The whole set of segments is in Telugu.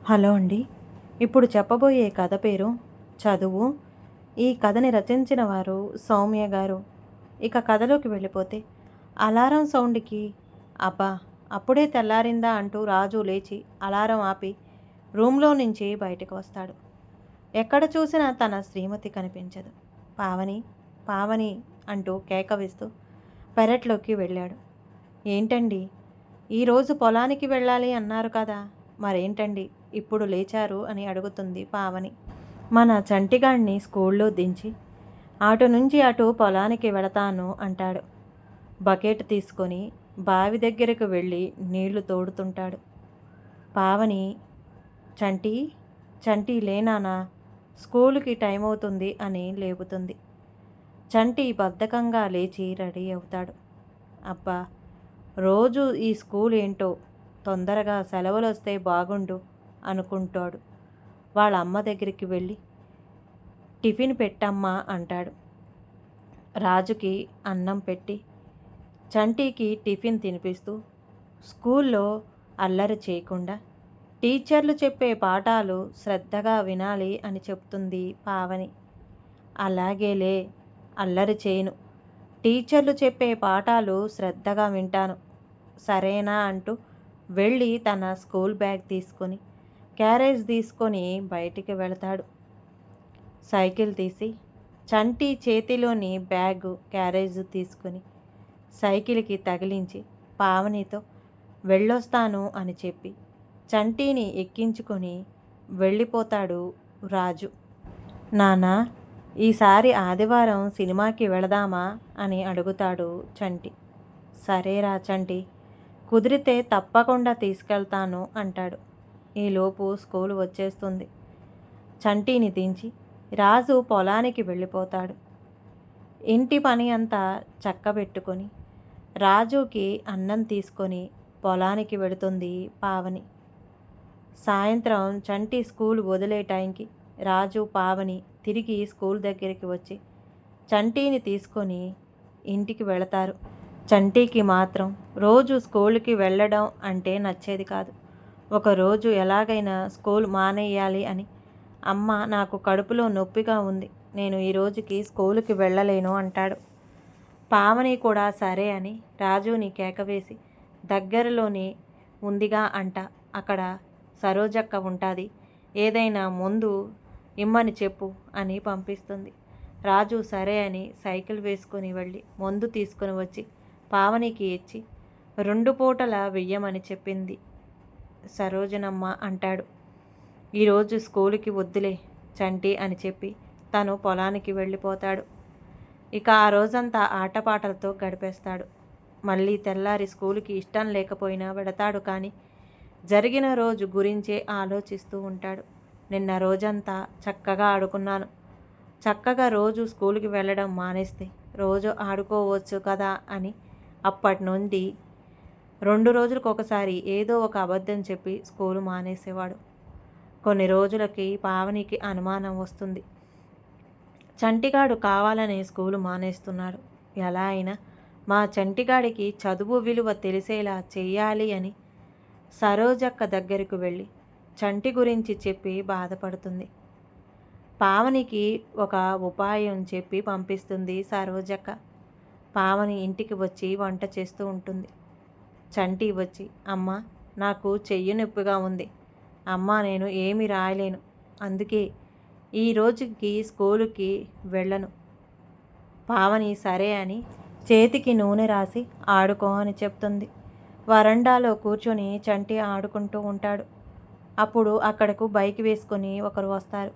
హలో అండి. ఇప్పుడు చెప్పబోయే కథ పేరు 'చదువు'. ఈ కథని రచించిన వారు సౌమ్య గారు. ఇక కథలోకి వెళ్ళిపోతే, అలారం సౌండ్‌కి అబ్బా! అప్పుడే తెల్లారిందా అంటూ రాజు లేచి అలారం ఆపి రూమ్‌లో నుంచి బయటకు వస్తాడు. ఎక్కడ చూసినా తన శ్రీమతి కనిపించదు. పావని, పావని అంటూ కేక వేస్తూ పెరట్లోకి వెళ్ళాడు. ఏంటండి? ఈరోజు పొలానికి వెళ్ళాలి అన్నారు కదా! మరేంటండి ఇప్పుడు లేచారు అని అడుగుతుంది పావని. మన చంటిగాడిని స్కూల్లో దించి అటు నుంచి అటు పొలానికి వెళతాను అంటాడు. బకెట్ తీసుకొని బావి దగ్గరకు వెళ్ళి నీళ్లు తోడుతుంటాడు. పావని, చంటి, చంటి లేనానా, స్కూలుకి టైం అవుతుంది అని లేపుతుంది. చంటి బద్ధకంగా లేచి రెడీ అవుతాడు. అబ్బా! రోజు ఈ స్కూల్ ఏంటో, తొందరగా సెలవులొస్తే బాగుండు అనుకుంటాడు. వాళ్ళ అమ్మ దగ్గరికి వెళ్ళి టిఫిన్ పెట్టమ్మా అంటాడు. రాజుకి అన్నం పెట్టి చంటికి టిఫిన్ తినిపిస్తూ స్కూల్లో అల్లరి చేయకుండా టీచర్లు చెప్పే పాఠాలు శ్రద్ధగా వినాలి అని చెప్తుంది పావని. అలాగేలే, అల్లరి చేయను, టీచర్లు చెప్పే పాఠాలు శ్రద్ధగా వింటాను, సరేనా అంటూ వెళ్ళి తన స్కూల్ బ్యాగ్ తీసుకొని క్యారేజ్ తీసుకొని బయటికి వెళతాడు. సైకిల్ తీసి చంటి చేతిలోని బ్యాగు క్యారేజ్ తీసుకొని సైకిల్కి తగిలించి పావనితో వెళ్ళొస్తాను అని చెప్పి చంటిని ఎక్కించుకొని వెళ్ళిపోతాడు రాజు. నానా, ఈసారి ఆదివారం సినిమాకి వెళదామా అని అడుగుతాడు చంటి. సరేరా చంటి, కుదిరితే తప్పకుండా తీసుకెళ్తాను అంటాడు. ఈలోపు స్కూలు వచ్చేస్తుంది. చంటిని దించి రాజు పొలానికి వెళ్ళిపోతాడు. ఇంటి పని అంతా చక్కబెట్టుకొని రాజుకి అన్నం తీసుకొని పొలానికి వెళుతుంది పావని. సాయంత్రం చంటి స్కూల్ వదిలే టైంకి రాజు, పావని తిరిగి స్కూల్ దగ్గరికి వచ్చి చంటిని తీసుకొని ఇంటికి వెళతారు. చంటికి మాత్రం రోజు స్కూల్కి వెళ్ళడం అంటే నచ్చేది కాదు. ఒకరోజు ఎలాగైనా స్కూల్ మానేయాలి అని, అమ్మ నాకు కడుపులో నొప్పిగా ఉంది, నేను ఈ రోజుకి స్కూలుకి వెళ్ళలేను అంటాడు. పావని కూడా సరే అని రాజుని కేకవేసి దగ్గరలోనే ఉందిగా అంట, అక్కడ సరోజక్క ఉంటుంది, ఏదైనా మందు ఇమ్మని చెప్పు అని పంపిస్తుంది. రాజు సరే అని సైకిల్ వేసుకొని వెళ్ళి మందు తీసుకొని వచ్చి పావనికి ఇచ్చి 2 పూటల వెయ్యమని చెప్పింది సరోజనమ్మ అంటాడు. ఈరోజు స్కూలుకి వద్దులే చంటి అని చెప్పి తను పొలానికి వెళ్ళిపోతాడు. ఇక ఆ రోజంతా ఆటపాటలతో గడిపేస్తాడు. మళ్ళీ తెల్లారి స్కూలుకి ఇష్టం లేకపోయినా వెడతాడు, కానీ జరిగిన రోజు గురించే ఆలోచిస్తూ ఉంటాడు. నిన్న రోజంతా చక్కగా ఆడుకున్నాను, చక్కగా రోజు స్కూలుకి వెళ్ళడం మానేస్తే రోజు ఆడుకోవచ్చు కదా అని అప్పటి నుండి 2 రోజులకు ఒకసారి ఏదో ఒక అబద్ధం చెప్పి స్కూలు మానేసేవాడు. కొన్ని రోజులకి పావనికి అనుమానం వస్తుంది. చంటిగాడు కావాలనే స్కూలు మానేస్తున్నాడు, ఎలా అయినా మా చంటిగాడికి చదువు విలువ తెలిసేలా చెయ్యాలి అని సరోజక్క దగ్గరకు వెళ్ళి చంటి గురించి చెప్పి బాధపడుతుంది. పావనికి ఒక ఉపాయం చెప్పి పంపిస్తుంది సరోజక్క. పావని ఇంటికి వచ్చి వంట చేస్తూ ఉంటుంది. చంటి వచ్చి, అమ్మ నాకు చెయ్యి నొప్పిగా ఉంది, అమ్మ నేను ఏమి రాయలేను, అందుకే ఈ రోజుకి స్కూలుకి వెళ్ళను. పావని సరే అని చేతికి నూనె రాసి ఆడుకో అని చెప్తుంది. వరండాలో కూర్చొని చంటి ఆడుకుంటూ ఉంటాడు. అప్పుడు అక్కడకు బైక్ వేసుకొని ఒకరు వస్తారు.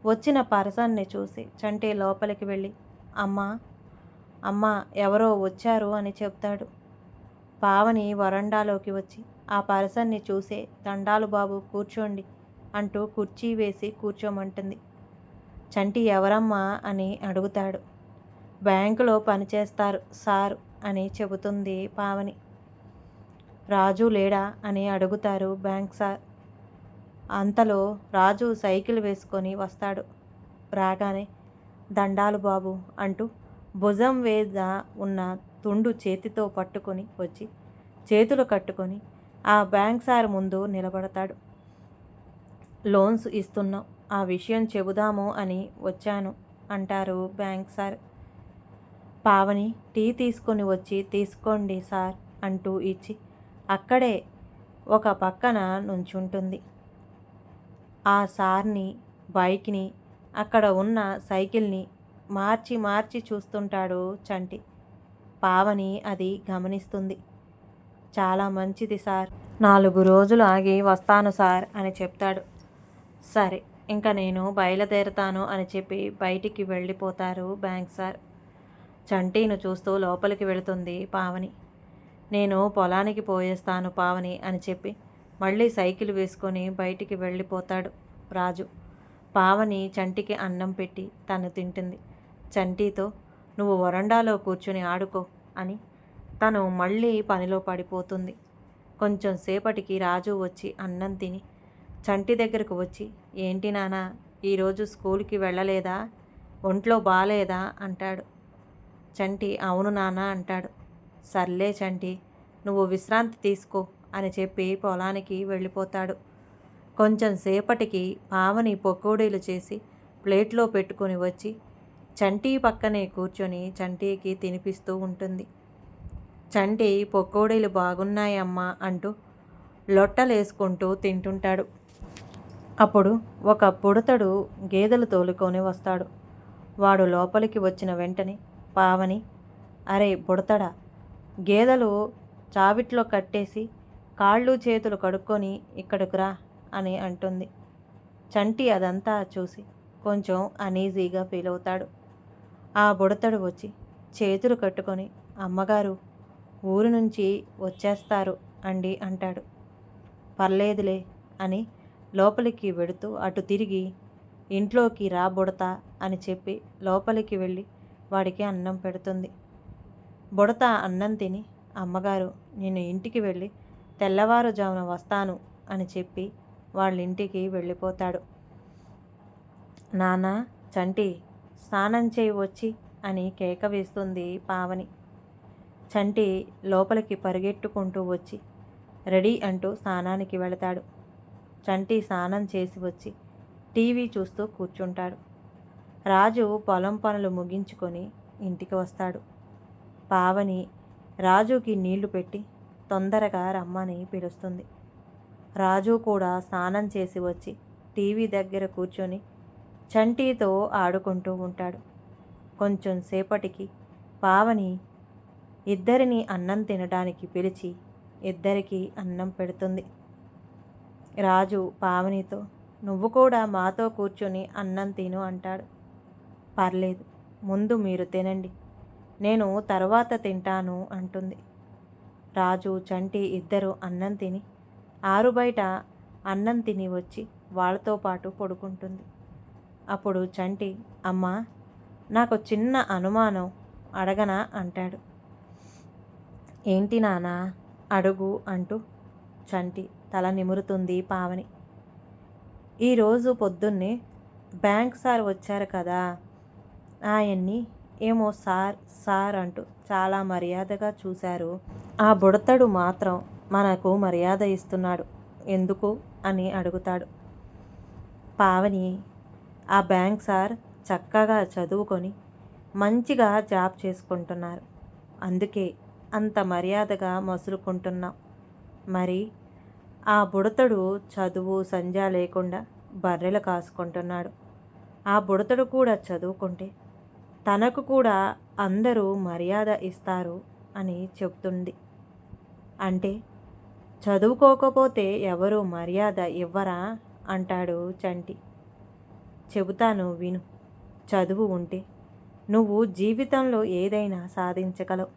వచ్చిన పర్సన్ని చూసి చంటి లోపలికి వెళ్ళి, అమ్మా, అమ్మా ఎవరో వచ్చారు అని చెప్తాడు. పావని వరండాలోకి వచ్చి ఆ పర్సన్ని చూసే దండాలు బాబు కూర్చోండి అంటూ కుర్చీ వేసి కూర్చోమంటుంది. చంటి ఎవరమ్మా అని అడుగుతాడు. బ్యాంకులో పనిచేస్తారు సార్ అని చెబుతుంది పావని. రాజు లేడా అని అడుగుతారు బ్యాంక్ సార్. అంతలో రాజు సైకిల్ వేసుకొని వస్తాడు. రాగానే దండాలు బాబు అంటూ భుజం మీద ఉన్న తుండు చేతితో పట్టుకొని వచ్చి చేతులు కట్టుకొని ఆ బ్యాంక్ సార్ ముందు నిలబడతాడు. లోన్స్ ఇస్తున్నాం, ఆ విషయం చెబుదాము అని వచ్చాను అంటారు బ్యాంక్ సార్. పావని టీ తీసుకొని వచ్చి తీసుకోండి సార్ అంటూ ఇచ్చి అక్కడే ఒక పక్కన నుంచుంటుంది. ఆ సార్ని, బైక్ని, అక్కడ ఉన్న సైకిల్ని మార్చి మార్చి చూస్తుంటాడు చంటి. పావని అది గమనిస్తుంది. చాలా మంచిది సార్, 4 రోజులు ఆగి వస్తాను సార్ అని చెప్తాడు. సరే, ఇంకా నేను బయలుదేరుతాను అని చెప్పి బయటికి వెళ్ళిపోతారు బ్యాంక్ సార్. చంటీను చూస్తూ లోపలికి వెళుతుంది పావని. నేను పొలానికి పోయేస్తాను పావని అని చెప్పి మళ్ళీ సైకిల్ వేసుకొని బయటికి వెళ్ళిపోతాడు రాజు. పావని చంటికి అన్నం పెట్టి తను తింటుంది. చంటితో నువ్వు వరండాలో కూర్చుని ఆడుకో అని తను మళ్ళీ పనిలో పడిపోతుంది. కొంచెం సేపటికి రాజు వచ్చి అన్నం తిని చంటి దగ్గరకు వచ్చి, ఏంటి నాన్న ఈరోజు స్కూల్కి వెళ్ళలేదా, ఒంట్లో బాలేదా అంటాడు. చంటి అవును నాన్న అంటాడు. సర్లే చంటి, నువ్వు విశ్రాంతి తీసుకో అని చెప్పి పొలానికి వెళ్ళిపోతాడు. కొంచెం సేపటికి పావని పకోడీలు చేసి ప్లేట్లో పెట్టుకొని వచ్చి చంటి పక్కనే కూర్చొని చంటికి తినిపిస్తూ ఉంటుంది. చంటి పకోడీలు బాగున్నాయమ్మా అంటూ లొట్టలేసుకుంటూ తింటుంటాడు. అప్పుడు ఒక పుడతడు గేదెలు తోలుకొని వస్తాడు. వాడు లోపలికి వచ్చిన వెంటనే పావని, అరే బుడతడా, గేదెలు చావిట్లో కట్టేసి కాళ్ళు చేతులు కడుక్కొని ఇక్కడికి రా అని అంటుంది. చంటి అదంతా చూసి కొంచెం అనీజీగా ఫీల్ అవుతాడు. ఆ బుడతడు వచ్చి చేతులు కట్టుకొని, అమ్మగారు ఊరు నుంచి వచ్చేస్తారు అండి అంటాడు. పర్లేదులే అని లోపలికి వెడుతూ అటు తిరిగి, ఇంట్లోకి రా బుడతా అని చెప్పి లోపలికి వెళ్ళి వాడికి అన్నం పెడుతుంది. బుడత అన్నం తిని, అమ్మగారు నేను ఇంటికి వెళ్ళి తెల్లవారుజామున వస్తాను అని చెప్పి వాళ్ళ ఇంటికి వెళ్ళిపోతాడు. నాన్న, చంటి స్నానం చేయి వచ్చి అని కేక వేస్తుంది పావని. చంటి లోపలికి పరిగెట్టుకుంటూ వచ్చి రెడీ అంటూ స్నానానికి వెళతాడు. చంటి స్నానం చేసి వచ్చి టీవీ చూస్తూ కూర్చుంటాడు. రాజు పొలం పనులు ముగించుకొని ఇంటికి వస్తాడు. పావని రాజుకి నీళ్లు పెట్టి తొందరగా రమ్మని పిలుస్తుంది. రాజు కూడా స్నానం చేసి వచ్చి టీవీ దగ్గర కూర్చొని చంటితో ఆడుకుంటూ ఉంటాడు. కొంచెం సేపటికి పావని ఇద్దరిని అన్నం తినడానికి పిలిచి ఇద్దరికీ అన్నం పెడుతుంది. రాజు పావనితో నువ్వు కూడా మాతో కూర్చొని అన్నం తిను అంటాడు. పర్లేదు, ముందు మీరు తినండి, నేను తర్వాత తింటాను అంటుంది. రాజు చంటి ఇద్దరు అన్నం తిని ఆరుబయట అన్నం తిని వచ్చి వాళ్ళతో పాటు పడుకుంటుంది. అప్పుడు చంటి, అమ్మా నాకు చిన్న అనుమానం అడగనా అంటాడు. ఏంటి నానా అడుగు అంటూ చంటి తల నిమురుతుంది పావని. ఈరోజు పొద్దున్నే బ్యాంక్ సార్ వచ్చారు కదా, ఆయన్ని ఏమో సార్ సార్ అంటూ చాలా మర్యాదగా చూశారు. ఆ బుడతడు మాత్రం మనకు మర్యాద ఇస్తున్నాడు ఎందుకు అని అడుగుతాడు. పావని, ఆ బ్యాంక్ సార్ చక్కగా చదువుకొని మంచిగా జాబ్ చేసుకుంటున్నారు, అందుకే అంత మర్యాదగా మసులుకుంటున్నాం. మరి ఆ బుడతడు చదువు సంధ్య లేకుండా బర్రెలు కాసుకుంటున్నాడు. ఆ బుడతడు కూడా చదువుకుంటే తనకు కూడా అందరూ మర్యాద ఇస్తారు అని చెప్తుంది. అంటే చదువుకోకపోతే ఎవరు మర్యాద ఇవ్వరా అంటాడు చంటి. చెబుతాను విను. చదువు ఉంటే నువ్వు జీవితంలో ఏదైనా సాధించగలవు.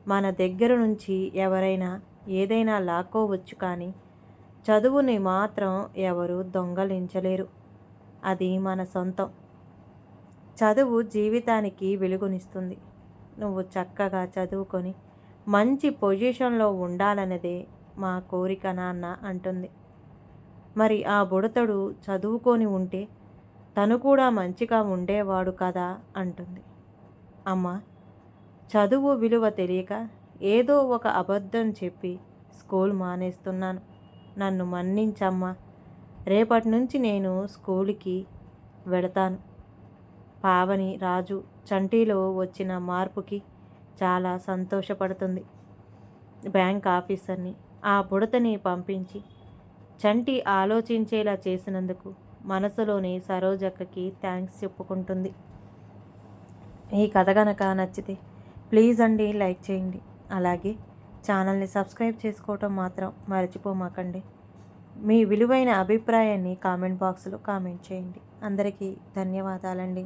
మన దగ్గర నుంచి ఎవరైనా ఏదైనా లాక్కోవచ్చు, కానీ చదువుని మాత్రం ఎవరు దొంగలించలేరు. అది మన సొంతం. చదువు జీవితానికి వెలుగునిస్తుంది. నువ్వు చక్కగా చదువుకొని మంచి పొజిషన్లో ఉండాలన్నదే మా కోరిక నాన్న అంటుంది. మరి ఆ బుడతడు చదువుకొని ఉంటే తను కూడా మంచిగా ఉండేవాడు కదా అంటుంది. అమ్మ, చదువు విలువ తెలియక ఏదో ఒక అబద్ధం చెప్పి స్కూల్ మానేస్తున్నాను, నన్ను మన్నించమ్మా. రేపటి నుంచి నేను స్కూలుకి వెళతాను. పావని రాజు చంటిలో వచ్చిన మార్పుకి చాలా సంతోషపడుతుంది. బ్యాంక్ ఆఫీసర్ని ఆ బుడతని పంపించి చంటి ఆలోచించేలా చేసినందుకు మనసులోని సరోజక్కకి థ్యాంక్స్ చెప్పుకుంటుంది. ఈ కథ కనుక నచ్చితే ప్లీజ్ అండి లైక్ చేయండి. అలాగే ఛానల్ని సబ్స్క్రైబ్ చేసుకోవటం మాత్రం మర్చిపోమాకండి. మీ విలువైన అభిప్రాయాన్ని కామెంట్ బాక్స్లో కామెంట్ చేయండి. అందరికీ ధన్యవాదాలండి.